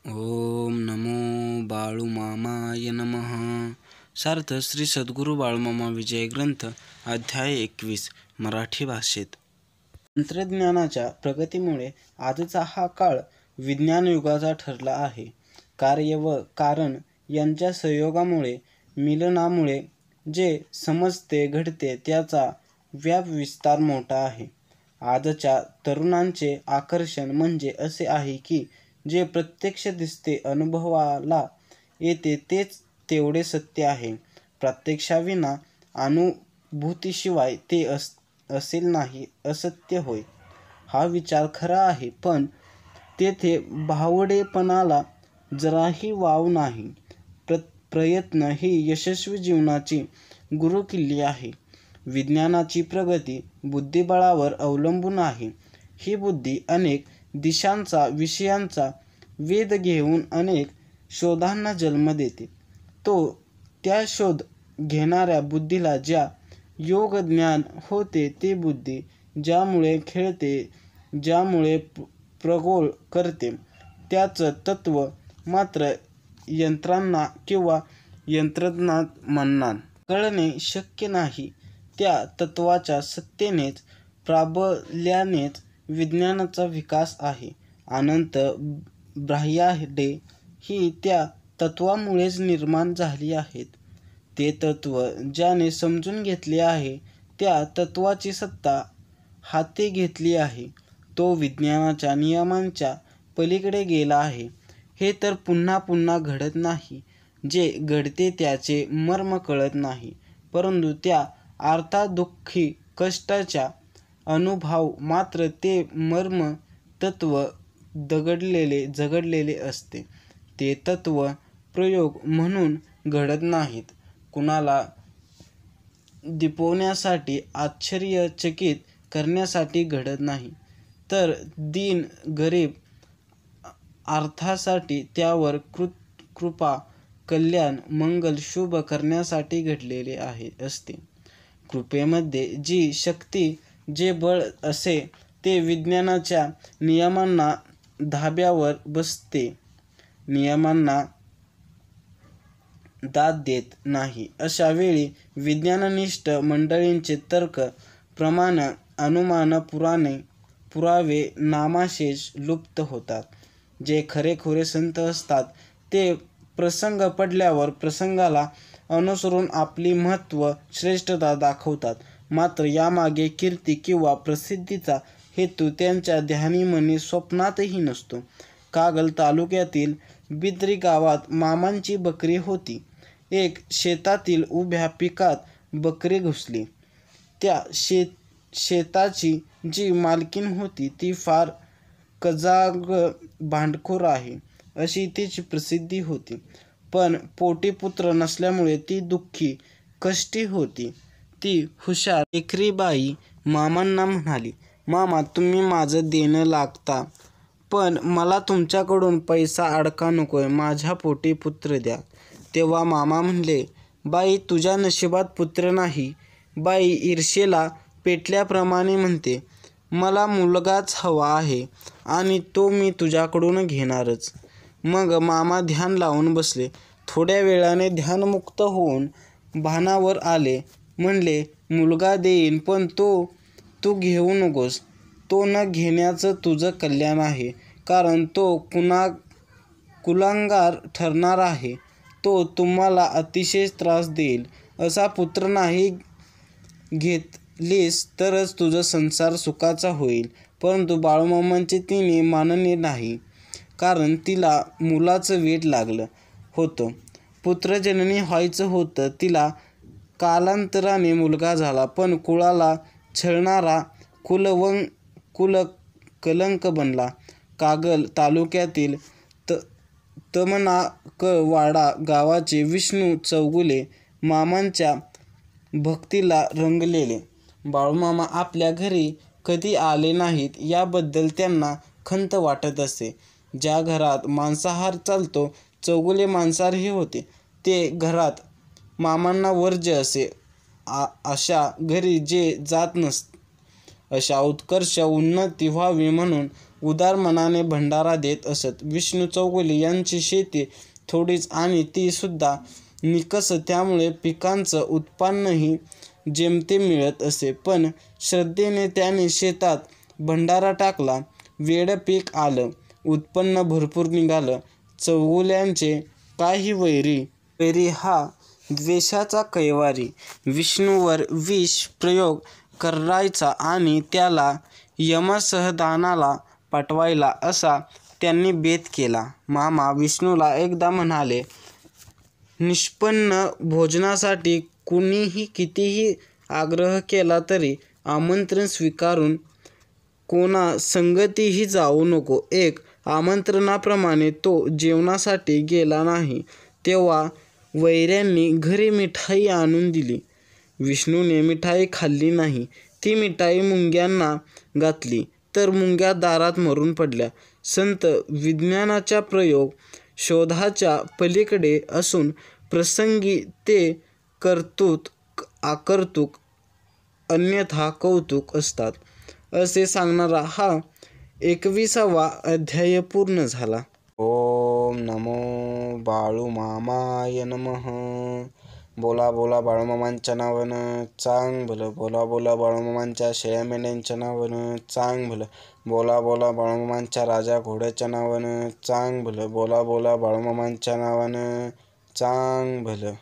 ओम नमो बाळूमामाय नमः. सार्थ श्री सद्गुरू बाळूमामा विजय ग्रंथ अध्याय 21 मराठी भाषेत. तंत्रज्ञानाच्या प्रगतीमुळे आजचा हा काळ विज्ञान युगाचा ठरला आहे. कार्य व कारण यांच्या संयोगामुळे मिलनामुळे जे समजते घडते त्याचा व्याप विस्तार मोठा आहे. आजच्या तरुणांचे आकर्षण म्हणजे असे आहे की जे प्रत्यक्ष दिसते अनुभवाला येते तेच तेवढे सत्य आहे. प्रत्यक्षाविना अनुभूतीशिवाय ते असेल नाही असत्य होय. हा विचार खरा आहे, पण तेथे भावडेपणाला जराही वाव नाही. प्रयत्न ही यशस्वी जीवनाची गुरुकिल्ली आहे. विज्ञानाची प्रगती बुद्धिबळावर अवलंबून आहे. ही बुद्धी अनेक दिशांचा विषयांचा वेध घेऊन अनेक शोधांना जन्म देते. त्या शोध घेणाऱ्या बुद्धीला ज्या योग ज्ञान होते ते बुद्धी ज्यामुळे खेळते, ज्यामुळे प्रगोळ करते, त्याचं तत्व मात्र यंत्रांना किंवा यंत्रज्ञांना कळणे शक्य नाही. त्या तत्वाच्या सत्तेनेच प्राबल्यानेच विज्ञानाचा विकास आहे. अनंत ब्रह्मांडे ही त्या तत्वामुळेच निर्माण झाली आहेत. ते तत्व ज्याने समजून घेतले आहे त्या तत्वाची सत्ता हाती घेतली आहे. तो विज्ञानाच्या नियमांच्या पलीकडे गेला आहे. हे तर पुन्हा पुन्हा घडत नाही. जे घडते त्याचे मर्म कळत नाही, परंतु त्या अर्थादुःखी कष्टाचा अनुभव मात्र ते मर्म तत्व झगडलेले असते. ते तत्व प्रयोग म्हणून घडत नाहीत, कुणाला दिपवण्यासाठी, आश्चर्यचकित करण्यासाठी घडत नाही, तर दीन गरीब अर्थासाठी, त्यावर कृपा, कल्याण, मंगल, शुभ करण्यासाठी घडलेले असते. कृपेमध्ये जी शक्ती, जे बळ असे ते विज्ञानाच्या नियमांना धाब्यावर बसते, नियमांना दाद देत नाही. अशा वेळी विज्ञाननिष्ठ मंडळींचे तर्क, प्रमाण, अनुमान, पुरावे नामाशेष लुप्त होतात. जे खरेखुरे संत असतात ते प्रसंग पडल्यावर प्रसंगाला अनुसरून आपली महत्त्व, श्रेष्ठता दाखवतात. मात्र यामागे कीर्ती किंवा प्रसिद्धीचा हेतू त्यांच्या ध्यानीमनी स्वप्नातही नसतो. कागल तालुक्यातील बिद्री गावात मामांची बकरी होती. एक शेतातील उभ्या पिकात बकरी घुसली. त्या शेताची जी मालकीण होती ती फार कजाग, भांडखोर आहे अशी तिची प्रसिद्धी होती. पण पोटी पुत्र नसल्यामुळे ती दुःखी, कष्टी होती. ती हुशार लेकरीबाई मामांना म्हणाली, मामा, तुम्ही माझं देणं लागता, पण मला तुमच्याकडून पैसा अडका नकोय, माझ्या पोटी पुत्र द्या. तेव्हा मामा म्हणले, बाई, तुझ्या नशिबात पुत्र नाही. बाई ईर्षेला पेटल्याप्रमाणे म्हणते, मला मुलगाच हवा आहे आणि तो मी तुझ्याकडून घेणारच. मग मामा ध्यान लावून बसले. थोड्या वेळाने ध्यानमुक्त होऊन भानावर आले. म्हणले, मुलगा देईन, पण तू घेऊ नकोस. तो न घेण्याचं तुझं कल्याण आहे, कारण तो कुलांगार ठरणार आहे. तो तुम्हाला अतिशय त्रास देईल. असा पुत्र नाही घेतलीस तरच तुझा संसार सुखाचा होईल. परंतु बाळूमामांचे तिने मानले नाही, कारण तिला मुलाचं वेड लागलं होतं. पुत्रजननी व्हायचं होतं. तिला कालांतराने मुलगा झाला, पण कुळाला छळणारा कलंक बनला. कागल तालुक्यातील तमनाकवाडा गावाचे विष्णू चौगुले मामांच्या भक्तीला रंगलेले. बाळूमामा आपल्या घरी कधी आले नाहीत याबद्दल त्यांना खंत वाटत असे. ज्या घरात मांसाहार चालतो, चौगुले मांसाहारी होते, ते घरात मामांना वर्ज्य असे. अशा घरी जे जात नसत. अशा उत्कर्ष उन्नती व्हावी म्हणून उदार मनाने भंडारा देत असत. विष्णू चौगुले यांची शेती थोडीच आणि ती सुद्धा निकस, त्यामुळे पिकांचं उत्पन्नही जेमतेम मिळत असे. पण श्रद्धेने त्याने शेतात भंडारा टाकला. वेळं पीक आलं, उत्पन्न भरपूर निघालं. चौगुल्यांचे काही वैरी हा द्वेषाचा कैवारी विष्णूवर विष प्रयोग करायचा आणि त्याला यमसदनाला पाठवायला असा त्यांनी बेत केला. मामा विष्णूला एकदा म्हणाले, निष्पन्न भोजनासाठी कुणीही कितीही आग्रह केला तरी आमंत्रण स्वीकारून कोणा संगतीही जाऊ नको. एक आमंत्रणाप्रमाणे तो जेवणासाठी गेला नाही, तेव्हा वैऱ्यांनी घरी मिठाई आणून दिली. विष्णूने मिठाई खाल्ली नाही. ती मिठाई मुंग्यांना घातली तर मुंग्या दारात मरून पडल्या. संत विज्ञानाचा प्रयोग शोधाच्या पलीकडे असून प्रसंगी ते कर्तृक आकर्तृक अन्यथा कौतुक असतात, असे सांगणारा हा 21वा अध्याय पूर्ण झाला. ओम नमो बाळूमामाय नमः. बोला बोला बाळूमामांच्या नावानं चांग भलं. बोला बोला बाळूमामांच्या शेळ्या मेंढ्यांच्या नावानं चांग भलं. बोला बोला बाळूमामांच्या राजा घोड्याच्या नावानं चांग भलं. बोला बोला बाळूमामांच्या नावानं चांग भलं.